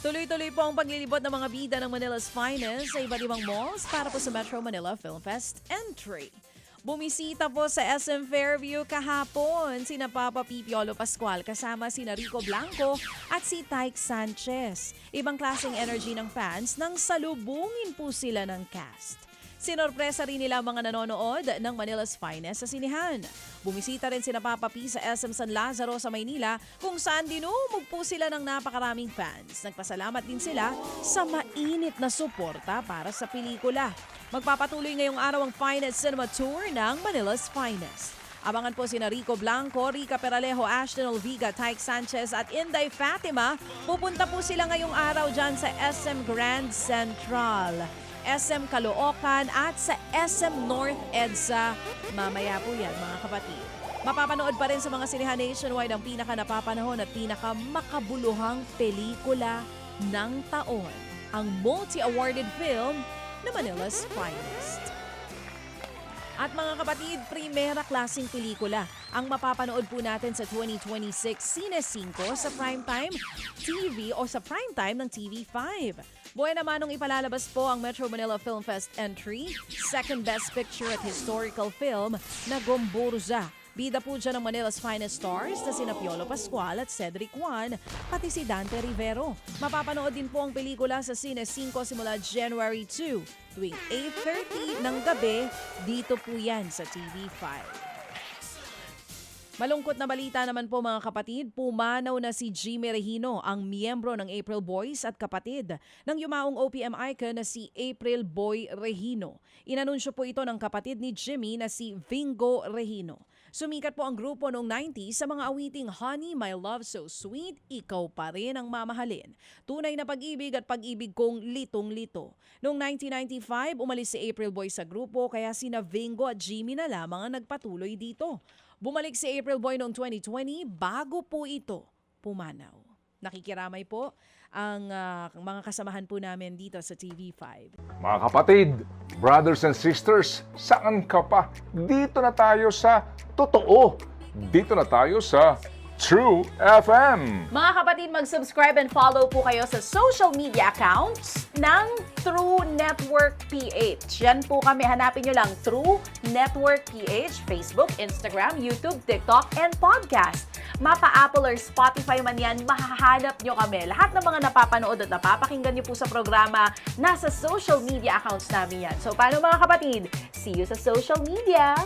Tuloy-tuloy po ang paglilibot ng mga bida ng Manila's Finest sa iba't ibang malls para po sa Metro Manila Film Fest entry. Bumisita po sa SM Fairview kahapon sina Papa P. Piolo Pascual kasama sina Rico Blanco at si Tyke Sanchez. Ibang klaseng energy ng fans nang salubungin po sila ng cast. Sinorpresa rin nila ang mga nanonood ng Manila's Finest sa sinihan. Bumisita rin sina Papa P sa SM San Lazaro sa Maynila kung saan dinumog po sila ng napakaraming fans. Nagpasalamat din sila sa mainit na suporta para sa pelikula. Magpapatuloy ngayong araw ang Finest Cinema Tour ng Manila's Finest. Abangan po sina Rico Blanco, Rica Peralejo, Ashton Olviga, Tyke Sanchez at Inday Fatima. Pupunta po sila ngayong araw dyan sa SM Grand Central, SM Caloocan at sa SM North EDSA. Mamaya po yan mga kapatid. Mapapanood pa rin sa mga sinihan nationwide ang pinaka-napapanahon at pinaka-makabuluhang pelikula ng taon. Ang multi-awarded film na Manila's Finest. At mga kapatid, primera klaseng pelikula ang mapapanood po natin sa 2026 Cine 5 sa primetime TV o sa primetime ng TV5. Buhay naman nung ipalalabas po ang Metro Manila Film Fest entry, second best picture at historical film na Gomburza. Bida po dyan ng Manila's Finest Stars na sina Piolo Pascual at Cedric Juan, pati si Dante Rivero. Mapapanood din po ang pelikula sa Cine 5 simula January 2, tuwing 8:30 ng gabi. Dito po yan sa TV5. Malungkot na balita naman po mga kapatid, pumanaw na si Jimmy Regino, ang miyembro ng April Boys at kapatid ng yumaong OPM icon na si April Boy Regino. Inanunsyo po ito ng kapatid ni Jimmy na si Vingo Regino. Sumikat po ang grupo noong 90s sa mga awiting Honey, My Love So Sweet, Ikaw Pa Rin Ang Mamahalin, Tunay na Pag-ibig at Pag-ibig Kong Litong-lito. Noong 1995, umalis si April Boy sa grupo kaya sina Vingo at Jimmy na lamang ang nagpatuloy dito. Bumalik si April Boy noong 2020 bago po ito pumanaw. Nakikiramay po ang mga kasamahan po namin dito sa TV5. Mga kapatid, brothers and sisters, saan ka pa? Dito na tayo sa totoo. Dito na tayo sa True FM. Mga kapatid, mag-subscribe and follow po kayo sa social media accounts ng True Network PH. Yan po kami, hanapin nyo lang True Network PH, Facebook, Instagram, YouTube, TikTok, and podcast. Mapa Apple or Spotify man yan, mahahanap nyo kami. Lahat ng mga napapanood at napapakinggan nyo po sa programa, nasa social media accounts namin yan. So paano mga kapatid? See you sa social media!